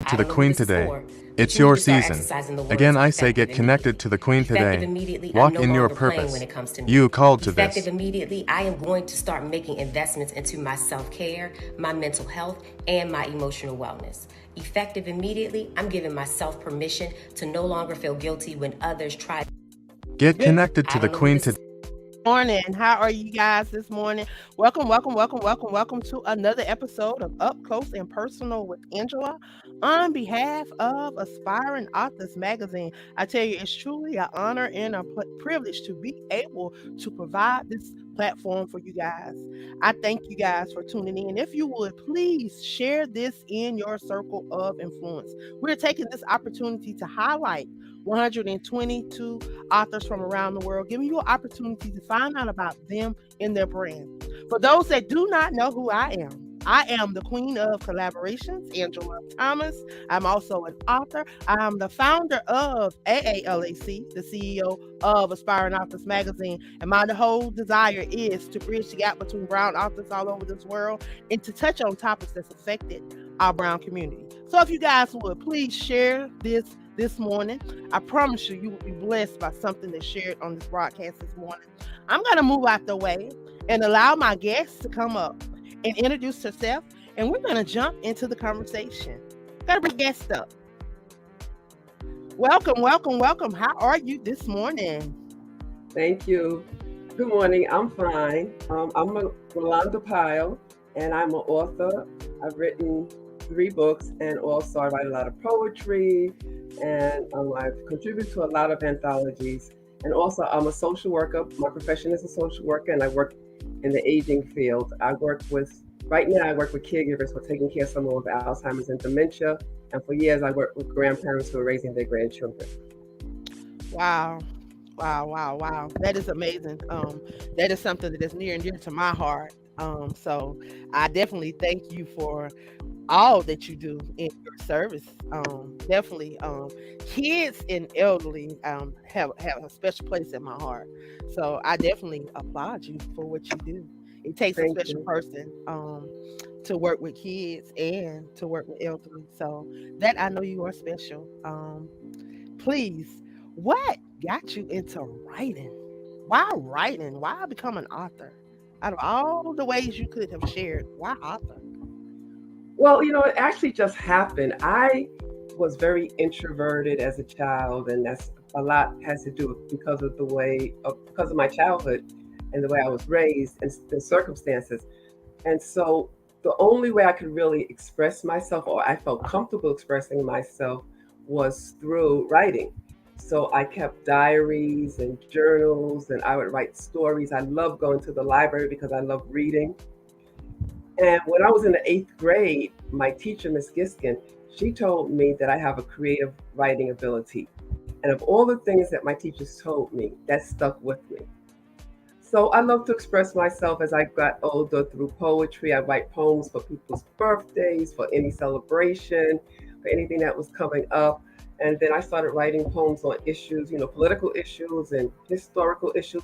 to the Queen today. It's your season. Again, I say get connected to the Queen today. Walk in your purpose. You called to this. Effective immediately, I am going to start making investments into my self-care, my mental health, and my emotional wellness. Effective immediately, I'm giving myself permission to no longer feel guilty when others try. Get connected to the Queen today. Morning. How are you guys this morning? Welcome to another episode of Up Close and Personal with Angela on behalf of Aspiring Authors Magazine. I tell you, it's truly an honor and a privilege to be able to provide this platform for you guys. I thank you guys for tuning in. If you would, please share this in your circle of influence. We're taking this opportunity to highlight 122 authors from around the world, giving you an opportunity to find out about them and their brand. For those that do not know who I am the queen of collaborations, Angela Thomas. I'm also an author. I'm the founder of AAALAC, the CEO of Aspiring Authors Magazine, and my whole desire is to bridge the gap between brown authors all over this world and to touch on topics that's affected our brown community. So if you guys would, please share this morning. I promise you will be blessed by something that's shared on this broadcast this morning. I'm going to move out the way and allow my guests to come up and introduce herself, and we're going to jump into the conversation. Got to bring guests up. Welcome. How are you this morning? Thank you. Good morning. I'm fine. I'm Rolanda Pyle, and I'm an author. I've written 3 books, and also I write a lot of poetry, and I've contributed to a lot of anthologies. And also I'm a social worker. My profession is a social worker, and I work in the aging field. Right now I work with caregivers for taking care of someone with Alzheimer's and dementia. And for years I worked with grandparents who are raising their grandchildren. Wow. That is amazing. That is something that is near and dear to my heart. So I definitely thank you for all that you do in your service. Definitely kids and elderly have a special place in my heart. So I definitely applaud you for what you do. It takes a special person to work with kids and to work with elderly. So that I know you are special. Please, what got you into writing? Why writing? Why become an author? Out of all the ways you could have shared, why author? Well, it actually just happened. I was very introverted as a child, and that's a lot has to do because of my childhood and the way I was raised and the circumstances. And so the only way I could really express myself, or I felt comfortable expressing myself, was through writing. So I kept diaries and journals, and I would write stories. I love going to the library because I love reading. And when I was in the 8th grade, my teacher, Miss Giskin, she told me that I have a creative writing ability. And of all the things that my teachers told me, that stuck with me. So I love to express myself as I got older through poetry. I write poems for people's birthdays, for any celebration, for anything that was coming up. And then I started writing poems on issues, political issues and historical issues.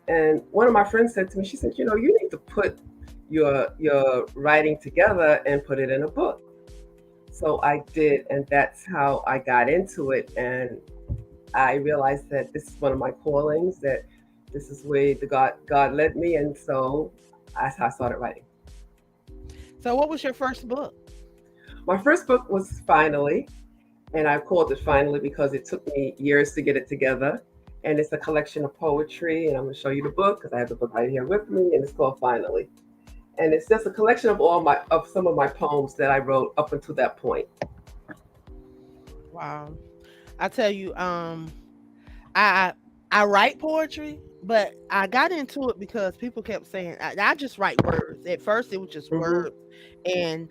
And one of my friends said to me, she said, you need to put your writing together and put it in a book. So I did, and that's how I got into it. And I realized that this is one of my callings, that this is where God led me, and so I started writing. So what was your first book? My first book was Finally, and I called it Finally because it took me years to get it together. And it's a collection of poetry, and I'm going to show you the book because I have the book right here with me, and it's called Finally. And it's just a collection of some of my poems that I wrote up until that point. Wow. I tell you, I write poetry, but I got into it because people kept saying I just write words. At first it was just words, and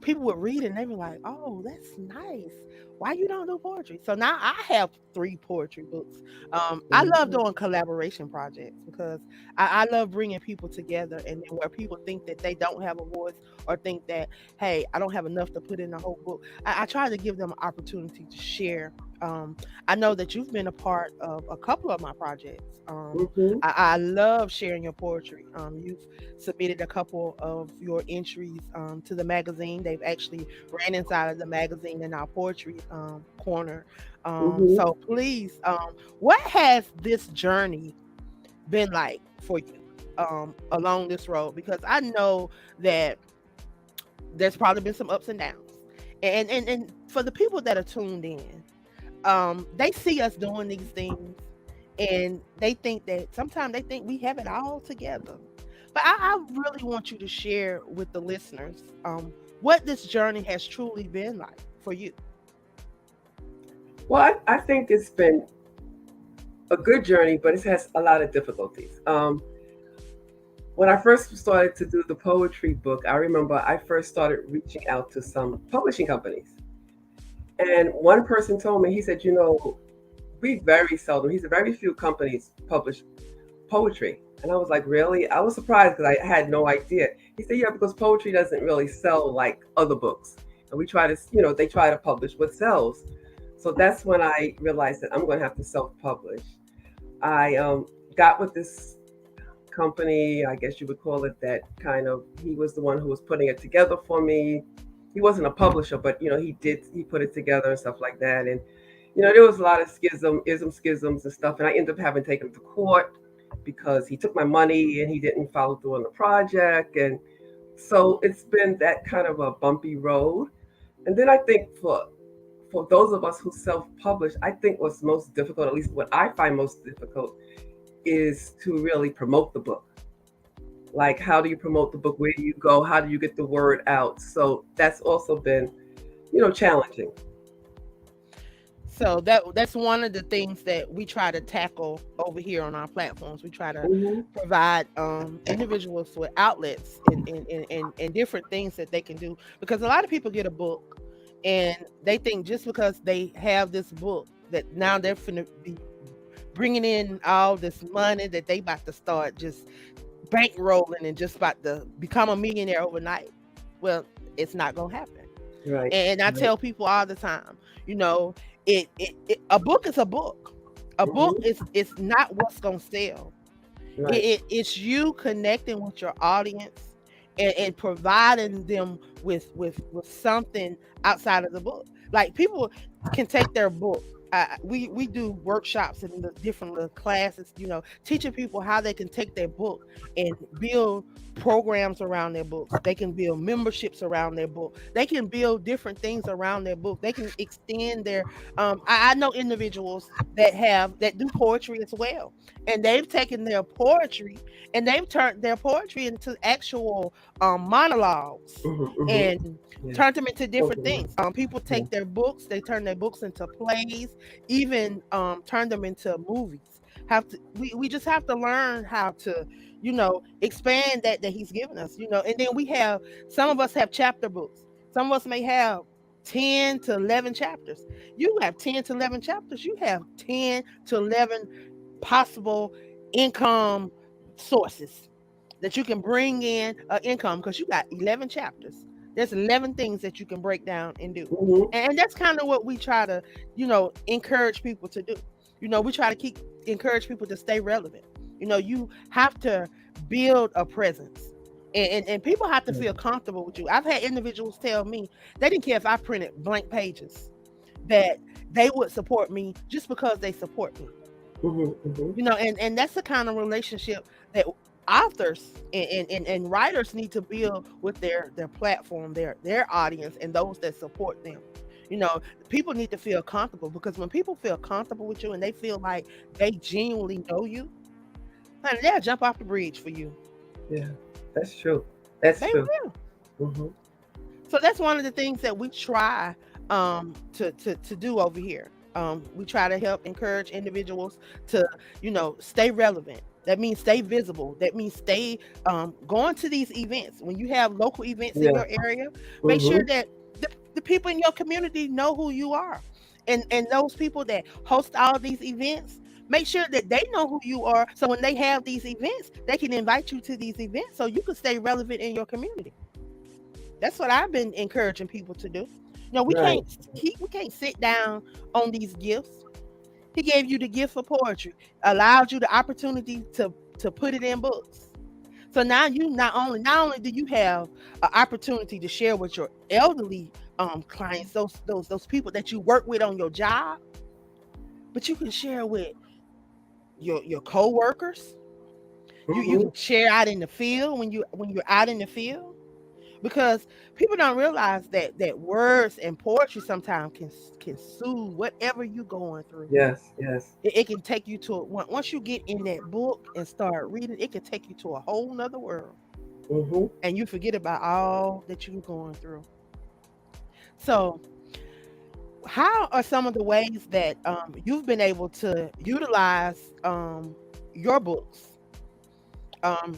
people would read it and they were like, oh, that's nice. Why you don't do poetry? So now I have 3 poetry books. I love doing collaboration projects because I love bringing people together, and then where people think that they don't have a voice or think that, hey, I don't have enough to put in the whole book. I try to give them an opportunity to share I know that you've been a part of a couple of my projects. Hmm. I love sharing your poetry. You've submitted a couple of your entries to the magazine. They've actually ran inside of the magazine in our poetry corner. Hmm. So please, what has this journey been like for you along this road? Because I know that there's probably been some ups and downs. And for the people that are tuned in, they see us doing these things and they think that sometimes they think we have it all together. But I really want you to share with the listeners what this journey has truly been like for you. Well, I think it's been a good journey, but it has a lot of difficulties. When I first started to do the poetry book, I remember I first started reaching out to some publishing companies. And one person told me, he said, we very seldom, he said, very few companies publish poetry. And I was like, really? I was surprised because I had no idea. He said, yeah, because poetry doesn't really sell like other books. And we try to, they try to publish what sells. So that's when I realized that I'm going to have to self-publish. I got with this company, I guess you would call it that kind of, he was the one who was putting it together for me. He wasn't a publisher, but he put it together and stuff like that. And there was a lot of schisms and stuff. And I ended up having to take him to court because he took my money and he didn't follow through on the project. And so it's been that kind of a bumpy road. And then I think for those of us who self-publish, I think what's most difficult, at least what I find most difficult, is to really promote the book. Like, how do you promote the book? Where do you go? How do you get the word out? So that's also been, challenging. So that's one of the things that we try to tackle over here on our platforms. We try to Hmm. provide individuals with outlets and different things that they can do, because a lot of people get a book and they think just because they have this book that now they're finna be bringing in all this money that they about to start just bankrolling and just about to become a millionaire overnight. Well, it's not gonna happen. Right. And I Right. tell people all the time, you know, a book is a book. A book Hmm. is it's not what's gonna sell. Right. It's you connecting with your audience and providing them with something outside of the book. Like people can take their book. We do workshops and the different little classes, teaching people how they can take their book and build programs around their books. They can build memberships around their book. They can build different things around their book. They can extend their. I know individuals that do poetry as well, and they've taken their poetry and they've turned their poetry into actual monologues Hmm. Hmm. and Yeah. turned them into different Okay. things. People Yeah. take their books, they turn their books into plays, even turn them into movies. We just have to learn how to, expand that he's given us, and then we have some of us have chapter books. Some of us may have 10 to 11 chapters. You have 10 to 11 chapters, you have 10 to 11 possible income sources that you can bring in income, because you got 11 chapters. There's 11 things that you can break down and do. Hmm. And that's kind of what we try to, encourage people to do. We try to encourage people to stay relevant. You have to build a presence. And people have to feel comfortable with you. I've had individuals tell me they didn't care if I printed blank pages, that they would support me just because they support me. Hmm. Hmm. And that's the kind of relationship that authors and writers need to build with their platform, their audience, and those that support them. People need to feel comfortable, because when people feel comfortable with you and they feel like they genuinely know you, honey, they'll jump off the bridge for you. Yeah. That's true. That's They true. will. Hmm. So that's one of the things that we try to do over here. We try to help encourage individuals to, stay relevant. That means stay visible. That means stay going to these events. When you have local events in Yeah. your area, make Hmm. sure that the people in your community know who you are. And those people that host all these events, make sure that they know who you are. So when they have these events, they can invite you to these events so you can stay relevant in your community. That's what I've been encouraging people to do. No, we Right. can't we can't sit down on these gifts. He gave you the gift of poetry, allowed you the opportunity to put it in books. So now you not only do you have an opportunity to share with your elderly clients, those people that you work with on your job, but you can share with your co-workers. You Mm-hmm. can share out in the field when you're out in the field, because people don't realize that words and poetry sometimes can soothe whatever you're going through. Yes, yes. It can take you to once you get in that book and start reading, it can take you to a whole nother world, Mm-hmm. and you forget about all that you're going through. So, how are some of the ways that you've been able to utilize your books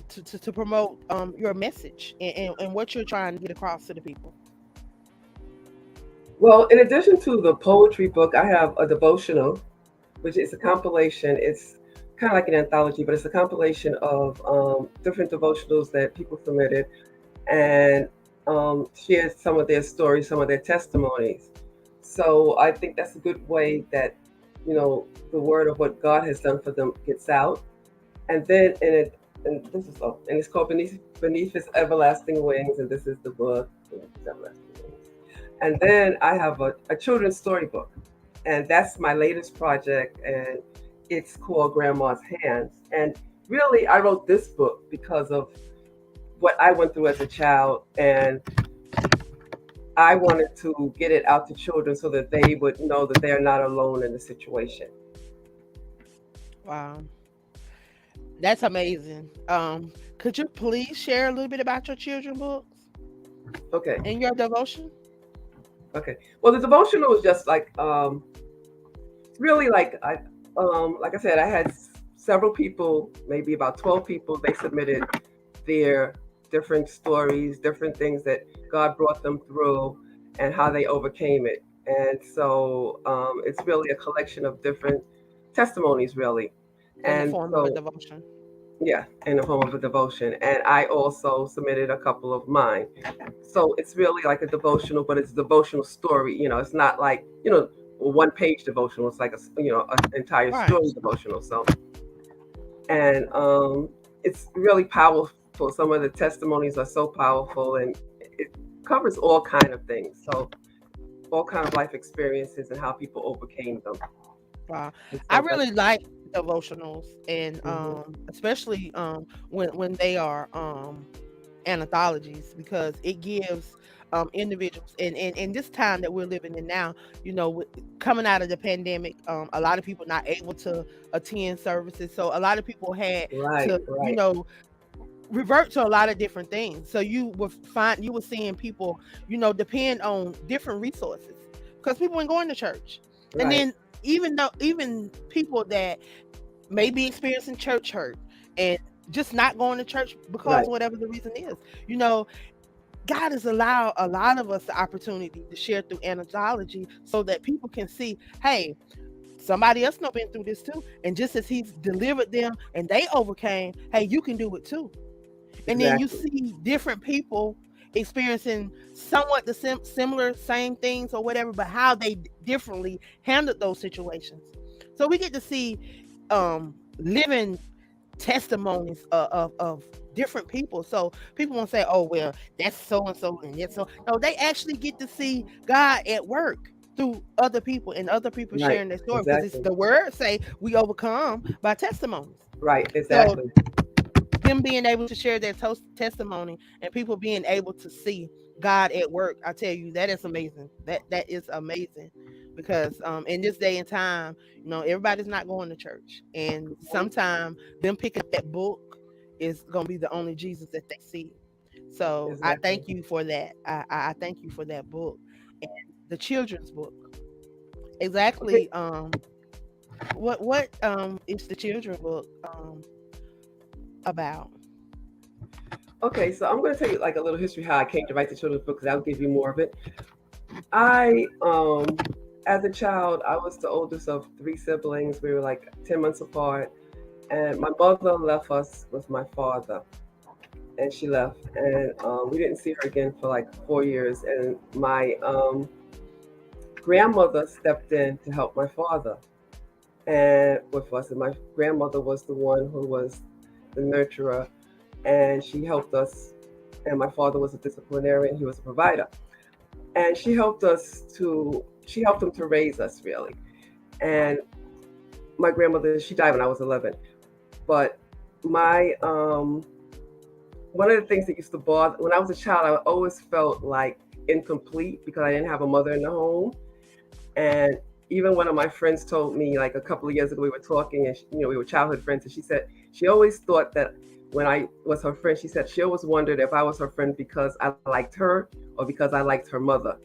to promote your message and what you're trying to get across to the people? Well, in addition to the poetry book, I have a devotional, which is a compilation. It's kind of like an anthology, but it's a compilation of different devotionals that people submitted and shared some of their stories, some of their testimonies. So I think that's a good way that, the word of what God has done for them gets out. And then and this is and it's called Beneath His Everlasting Wings, and this is the book, Beneath His Everlasting Wings. And then I have a children's storybook, and that's my latest project, and it's called Grandma's Hands. And really, I wrote this book because of what I went through as a child, and I wanted to get it out to children so that they would know that they're not alone in the situation. Wow, that's amazing. Could you please share a little bit about your children books Okay, and your devotion? okay. Well, the devotional was just really like I said, I had several people, maybe about 12 people. They submitted their different stories, different things that God brought them through, and how they overcame it. And so it's really a collection of different testimonies, really. In the And form of a so, devotion. yeah, in the form of a devotion. And I also submitted a couple of mine. So it's really like a devotional, but it's a devotional story. It's not like, a one-page devotional. It's like an entire Right. story devotional. So, and it's really powerful. Some of the testimonies are so powerful, and it covers all kind of things. So all kind of life experiences and how people overcame them. Wow. And I so that's. really like devotionals, and Hmm. especially when they are anthologies, because it gives individuals, and this time that we're living in now, coming out of the pandemic, a lot of people not able to attend services, so a lot of people had Right, to right, revert to a lot of different things. So you were seeing people, depend on different resources, because people weren't going to church. And right, then even people that may be experiencing church hurt and just not going to church because right. whatever the reason is, you know, God has allowed a lot of us the opportunity to share through anthology so that people can see, hey, somebody else been through this too. And just as he's delivered them and they overcame, hey, you can do it too. And then you Exactly. see different people experiencing somewhat the similar same things or whatever, but how they differently handled those situations. So we get to see living testimonies of different people. So people won't say, oh well, that's so and so and that's so. No, they actually get to see God at work through other people and other people Right. sharing their story, because it's Exactly. the word say we overcome by testimonies. Right. So Exactly. them being able to share their testimony and people being able to see God at work, I tell you, that is amazing. That is amazing, because in this day and time, everybody's not going to church, and sometimes them picking that book is gonna be the only Jesus that they see. So I Exactly. thank you for that. I thank you for that book and the children's book. Okay. Exactly. What is the children's book about? Okay. So I'm going to tell you like a little history how I came to write the children's book because I'll give you more of it. I as a child, I was the oldest of three siblings. We were like 10 months apart, and my mother left us with my father, and she left, and we didn't see her again for like 4 years. And my grandmother stepped in to help my father and with us. And my grandmother was the one who was the nurturer, and she helped us. And my father was a disciplinarian; he was a provider, and she helped him to raise us really. And my grandmother, she died when I was 11. But my one of the things that used to bother when I was a child, I always felt like incomplete because I didn't have a mother in the home. And even one of my friends told me, like a couple of years ago, we were talking, and we were childhood friends, and she said she always thought that when I was her friend, she said she always wondered if I was her friend because I liked her or because I liked her mother.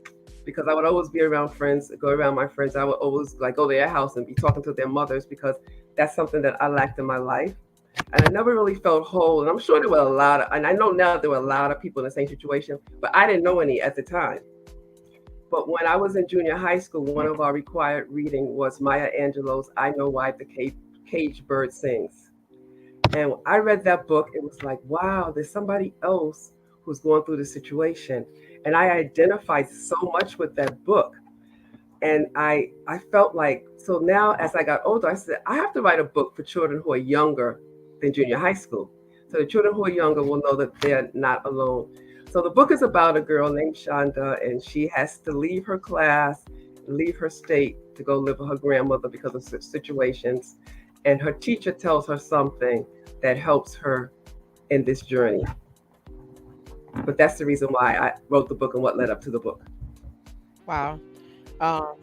Because I would always be around friends, go around my friends. I would always like go to their house and be talking to their mothers because that's something that I lacked in my life. And I never really felt whole. And I'm sure there were a lot of, and I know now there were a lot of people in the same situation, but I didn't know any at the time. But when I was in junior high school, one of our required reading was Maya Angelou's I Know Why the Caged Bird Sings. And I read that book, it was like, wow, there's somebody else who's going through the situation. And I identified so much with that book. And I felt like, so now as I got older, I said, I have to write a book for children who are younger than junior high school. So the children who are younger will know that they're not alone. So the book is about a girl named Shonda, and she has to leave her class, leave her state to go live with her grandmother because of situations. And her teacher tells her something that helps her in this journey. But that's the reason why I wrote the book and what led up to the book. Wow. Um,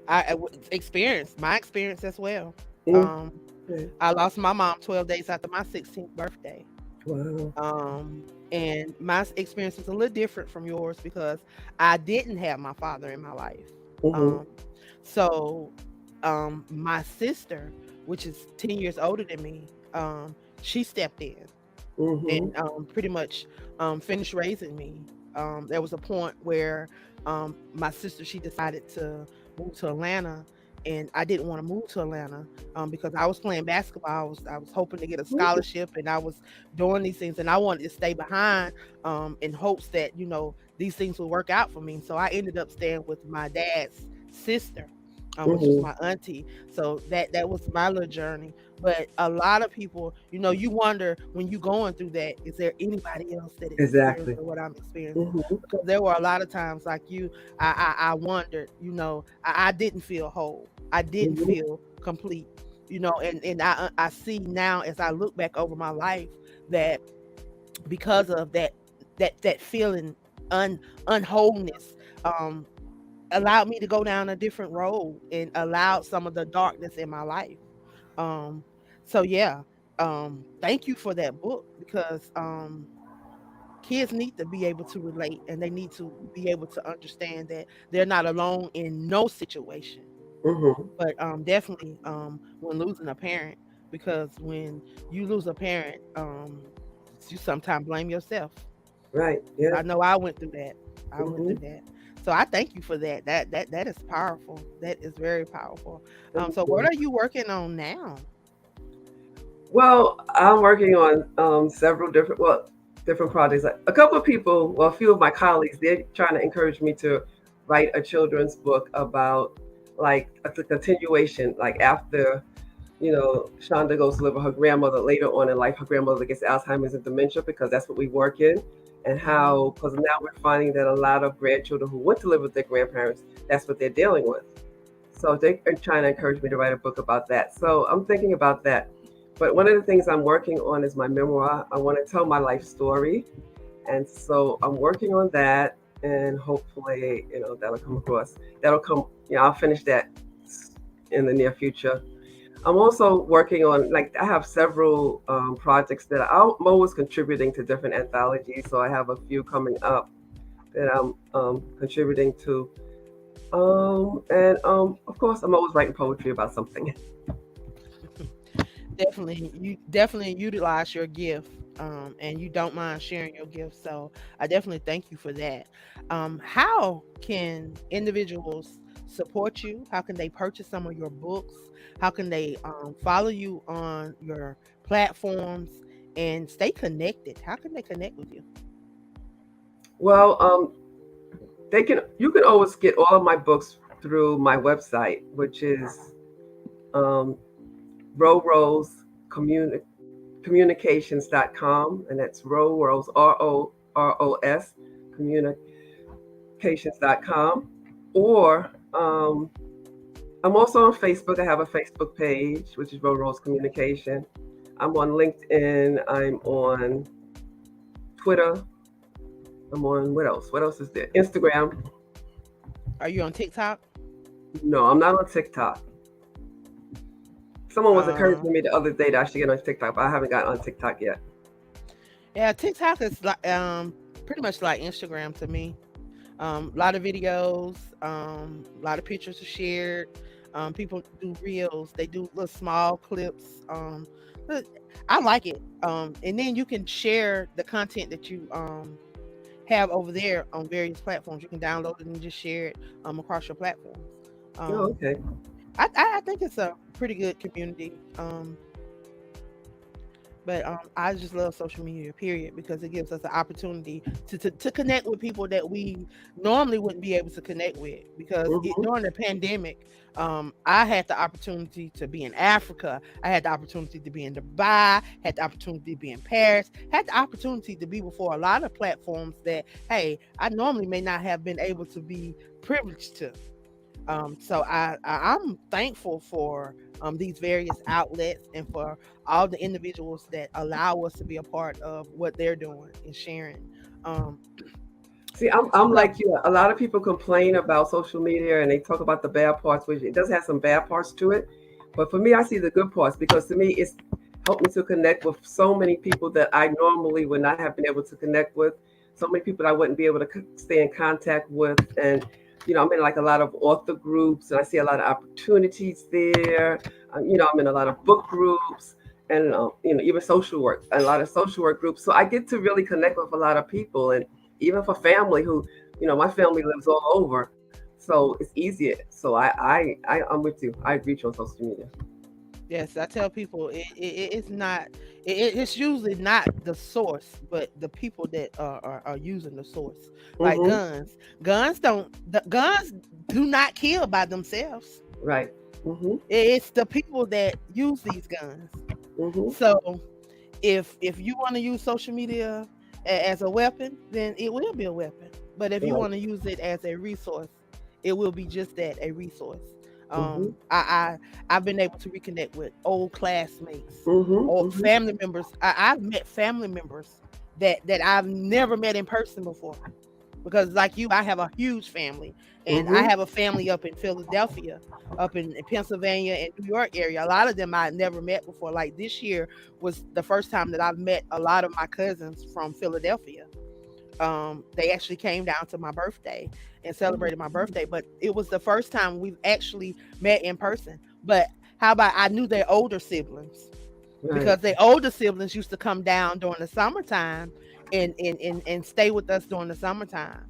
my experience as well. Mm-hmm. I lost my mom 12 days after my 16th birthday. Wow. And my experience was a little different from yours because I didn't have my father in my life. Mm-hmm. So my sister, which is 10 years older than me, she stepped in Mm-hmm. and pretty much finished raising me. There was a point where my sister, she decided to move to Atlanta, and I didn't want to move to Atlanta because I was playing basketball. I was hoping to get a scholarship, and I was doing these things, and I wanted to stay behind in hopes that these things would work out for me. So I ended up staying with my dad's sister, which was my auntie. So that was my little journey. But a lot of people, you wonder when you going through that, is there anybody else that is Exactly. experiencing what I'm experiencing? Mm-hmm. Because there were a lot of times like you, I wondered, I didn't feel whole. I didn't Mm-hmm. feel complete, and I see now as I look back over my life that because of that feeling unwholeness, um, allowed me to go down a different road and allowed some of the darkness in my life. Um, so yeah, thank you for that book because kids need to be able to relate and they need to be able to understand that they're not alone in no situation. Mm-hmm. But definitely when losing a parent, because when you lose a parent, you sometimes blame yourself. Right. Yeah. I know I went through that. I went Mm-hmm. through that. So I thank you for that. That is powerful. That is very powerful. Thank So what you. are you working on now? Well, I'm working on several different projects. A couple of people, well, a few of my colleagues, they're trying to encourage me to write a children's book about like the continuation, like after Shonda goes to live with her grandmother later on in life. Her grandmother gets Alzheimer's and dementia because that's what we work in, and how because now we're finding that a lot of grandchildren who went to live with their grandparents, that's what they're dealing with. So they are trying to encourage me to write a book about that. So I'm thinking about that. But one of the things I'm working on is my memoir. I want to tell my life story. And so I'm working on that, and hopefully, that'll come across. That'll come, I'll finish that in the near future. I'm also working on, like, I have several projects that I'm always contributing to different anthologies. So I have a few coming up that I'm contributing to. And of course, I'm always writing poetry about something. Definitely, you definitely utilize your gift, and you don't mind sharing your gift. So I definitely thank you for that. How can individuals support you? How can they purchase some of your books? How can they follow you on your platforms and stay connected? How can they connect with you? Well, you can always get all of my books through my website, which is Communications.com, and that's Rose, ROROS, Communications.com. Or I'm also on Facebook. I have a Facebook page, which is Rose Communication. I'm on LinkedIn. I'm on Twitter. I'm on, what else? What else is there? Instagram. Are you on TikTok? No, I'm not on TikTok. Someone was encouraging me the other day that I should get on TikTok, but I haven't gotten on TikTok yet. Yeah, TikTok is like pretty much like Instagram to me. A lot of videos, a lot of pictures are shared. People do reels. They do little small clips. I like it. And then you can share the content that you have over there on various platforms. You can download it and just share it across your platforms. Okay. I think it's a pretty good community. But I just love social media, period, because it gives us an opportunity to connect with people that we normally wouldn't be able to connect with. Because during the pandemic, I had the opportunity to be in Africa. I had the opportunity to be in Dubai, had the opportunity to be in Paris, had the opportunity to be before a lot of platforms that, hey, I normally may not have been able to be privileged to. So I'm thankful for these various outlets and for all the individuals that allow us to be a part of what they're doing and sharing. See, I'm like you. A lot of people complain about social media and they talk about the bad parts, which it does have some bad parts to it. But for me, I see the good parts because to me, it's helped me to connect with so many people that I normally would not have been able to connect with. So many people that I wouldn't be able to stay in contact with. And, I'm in like a lot of author groups and I see a lot of opportunities there. I'm in a lot of book groups and, even social work, a lot of social work groups. So I get to really connect with a lot of people. And even for family who, my family lives all over, so it's easier. So I'm with you. I agree with you on social media. Yes, I tell people it's not. It's usually not the source, but the people that are using the source. Like guns. Guns do not kill by themselves. Right. It's the people that use these guns. So if you want to use social media as a weapon, then it will be a weapon. But if you want to use it as a resource, it will be just that, a resource. I've been able to reconnect with old classmates, old family members. I've met family members that I've never met in person before. Because like you, I have a huge family, and I have a family up in Philadelphia, up in Pennsylvania and New York area. A lot of them I never met before. Like this year was the first time that I've met a lot of my cousins from Philadelphia. They actually came down to my birthday and celebrated my birthday, but it was the first time we've actually met in person. But how about I knew their older siblings, because their older siblings used to come down during the summertime and stay with us during the summertime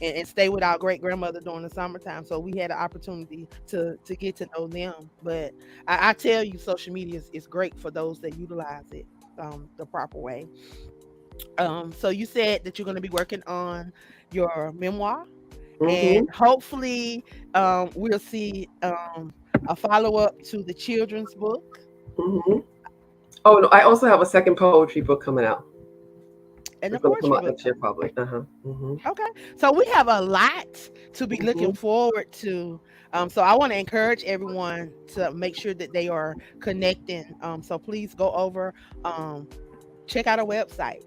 and stay with our great grandmother during the summertime. So we had an opportunity to get to know them. But I tell you, social media is great for those that utilize it the proper way. So you said that you're going to be working on your memoir, and hopefully we'll see a follow-up to the children's book. Oh no, I also have a second poetry book coming out. And it's going to come out next year probably. Okay, so we have a lot to be looking forward to. So I want to encourage everyone to make sure that they are connecting. So please go over, check out our website.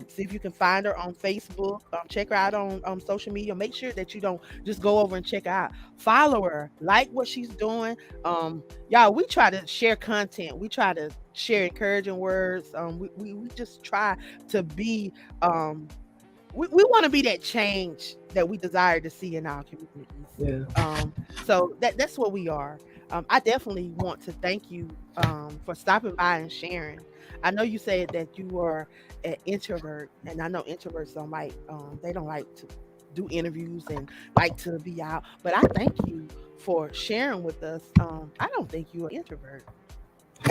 See if you can find her on Facebook. Check her out on social media. Make sure that you don't just go over and check her out. Follow her, like what she's doing. Y'all, we try to share content. We try to share encouraging words. We just try to be. We want to be that change that we desire to see in our communities. So that's what we are. I definitely want to thank you for stopping by and sharing. I know you said that you were an introvert, and I know introverts don't like they don't like to do interviews and like to be out. But I thank you for sharing with us. I don't think you're an introvert.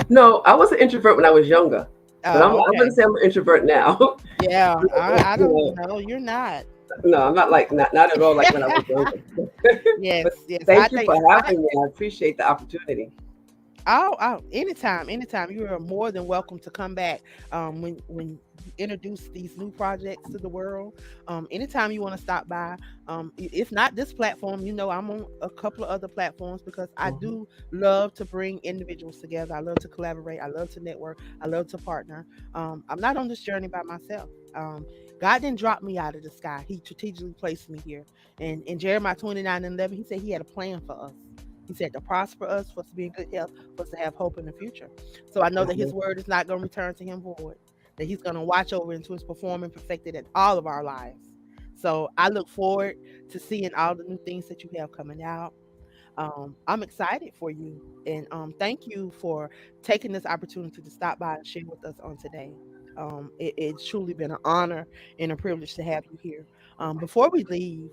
No, I was an introvert when I was younger. But I wouldn't say I'm an introvert now. Yeah, I don't know. You're not. No, I'm not like not at all like when I was younger. Yes, But yes. I thank you think for having me. I appreciate the opportunity. anytime, anytime. You are more than welcome to come back. When you introduce these new projects to the world, anytime you want to stop by. If not this platform, I'm on a couple of other platforms because I Hmm. do love to bring individuals together. I love to collaborate. I love to network. I love to partner. I'm not on this journey by myself. God didn't drop me out of the sky. He strategically placed me here. And in Jeremiah 29:11, he said he had a plan for us. He said to prosper us, for us to be in good health, for us to have hope in the future. So I know that his word is not going to return to him void, that he's going to watch over into his performing perfected in all of our lives. So I look forward to seeing all the new things that you have coming out. I'm excited for you. And thank you for taking this opportunity to stop by and share with us on today. It's truly been an honor and a privilege to have you here. Before we leave,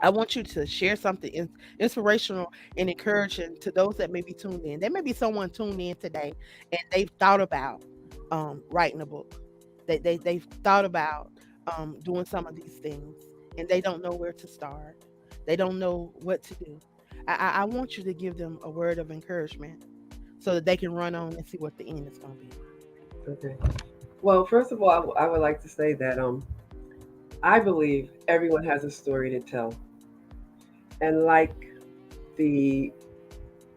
I want you to share something inspirational and encouraging to those that may be tuned in. There may be someone tuned in today and they've thought about writing a book. They've thought about doing some of these things and they don't know where to start. They don't know what to do. I want you to give them a word of encouragement so that they can run on and see what the end is going to be. Okay. Well, first of all, I would like to say that I believe everyone has a story to tell, and like the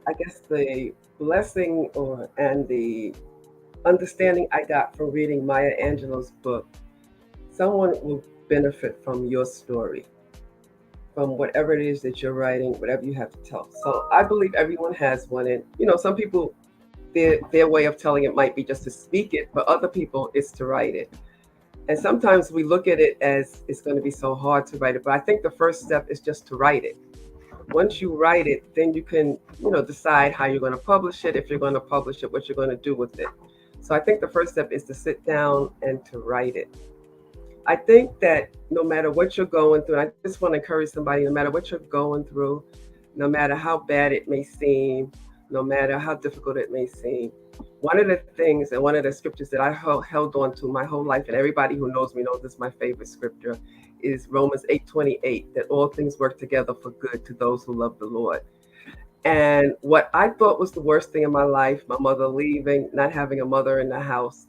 I guess the blessing or and the understanding I got from reading Maya Angelou's book, someone will benefit from your story, from whatever it is that you're writing, whatever you have to tell. So I believe everyone has one, and some people their way of telling it might be just to speak it, but other people it's to write it. And sometimes we look at it as it's going to be so hard to write it, but I think the first step is just to write it. Once you write it, then you can, decide how you're going to publish it, if you're going to publish it, what you're going to do with it. So I think the first step is to sit down and to write it. I think that no matter what you're going through, and I just want to encourage somebody, no matter what you're going through, no matter how bad it may seem, no matter how difficult it may seem, one of the things and one of the scriptures that I held on to my whole life, and everybody who knows me knows this is my favorite scripture, is Romans 8:28, that all things work together for good to those who love the Lord. And what I thought was the worst thing in my life, my mother leaving, not having a mother in the house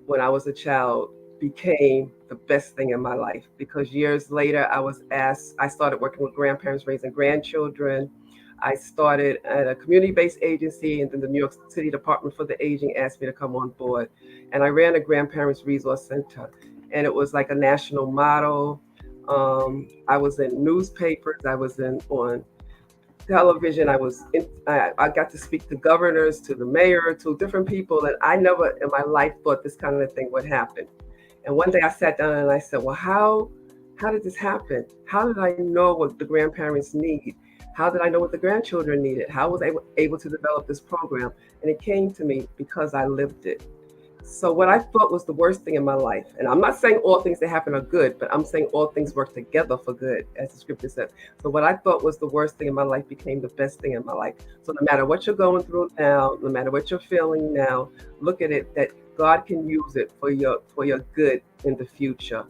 when I was a child, became the best thing in my life, because years later I started working with grandparents raising grandchildren. I started at a community-based agency, and then the New York City Department for the Aging asked me to come on board. And I ran a grandparents resource center, and it was like a national model. I was in newspapers, I was in on television. I got to speak to governors, to the mayor, to different people, and I never in my life thought this kind of thing would happen. And one day I sat down and I said, well, how did this happen? How did I know what the grandparents need? How did I know what the grandchildren needed? How was I able to develop this program? And it came to me because I lived it. So what I thought was the worst thing in my life, and I'm not saying all things that happen are good, but I'm saying all things work together for good, as the scripture says. So what I thought was the worst thing in my life became the best thing in my life. So no matter what you're going through now, no matter what you're feeling now, look at it that God can use it for your good in the future.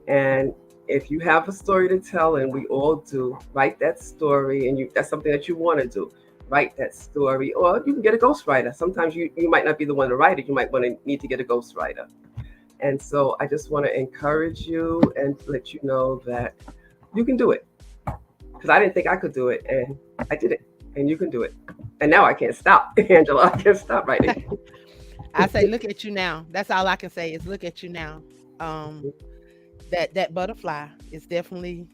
And if you have a story to tell, and we all do, write that story, and that's something that you want to do. Write that story, or you can get a ghostwriter. Sometimes you might not be the one to write it. You might want to need to get a ghostwriter. And so I just want to encourage you and let you know that you can do it. Because I didn't think I could do it, and I did it. And you can do it. And now I can't stop, Angela. I can't stop writing. I say, look at you now. That's all I can say is look at you now. Um, that butterfly is definitely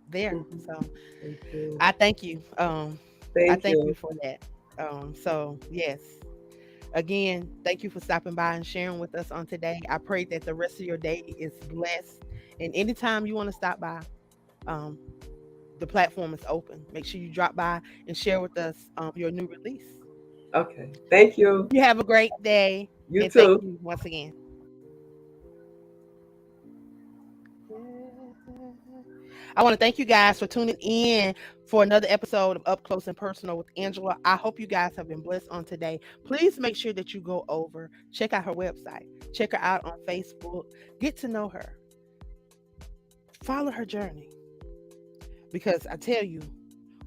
there. So Thank you. I thank you. I Thank thank you you. for that. So yes, again, thank you for stopping by and sharing with us on today. I pray that the rest of your day is blessed. And anytime you want to stop by, um, the platform is open. Make sure you drop by and share with us your new release. Okay. Thank you. You have a great day. You And thank too. you once again. I want to thank you guys for tuning in for another episode of Up Close and Personal with Angela. I hope you guys have been blessed on today. Please make sure that you go over, check out her website, check her out on Facebook, get to know her. follow her journey. Because I tell you,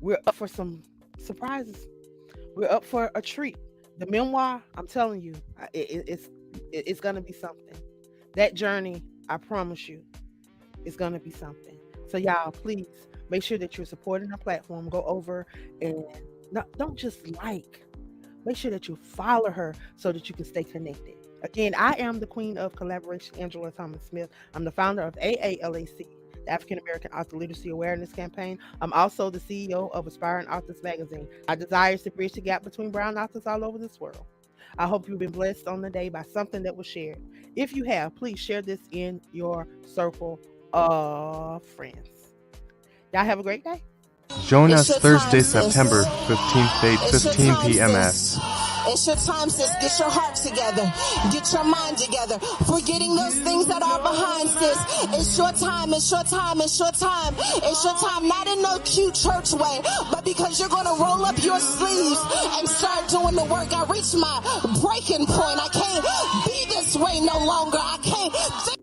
we're up for some surprises. We're up for a treat. The memoir, I'm telling you, it's going to be something. That journey, I promise you, is going to be something. So y'all, please make sure that you're supporting our platform. Go over and don't just like. Make sure that you follow her so that you can stay connected. Again, I am the queen of collaboration, Angela Thomas Smith. I'm the founder of AAALAC, the African American Author Literacy Awareness Campaign. I'm also the CEO of Aspiring Authors Magazine. Our desire is to bridge the gap between brown authors all over this world. I hope you've been blessed on the day by something that was shared. If you have, please share this in your circle of friends. Y'all have a great day. Join us Thursday, September 15th, 8:15 p.m. It's your time, sis. Get your heart together. Get your mind together. Forgetting those things that are behind, sis. It's your time. It's your time. It's your time. It's your time. Not in no cute church way, but because you're going to roll up your sleeves and start doing the work. I reached my breaking point. I can't be this way no longer. I can't think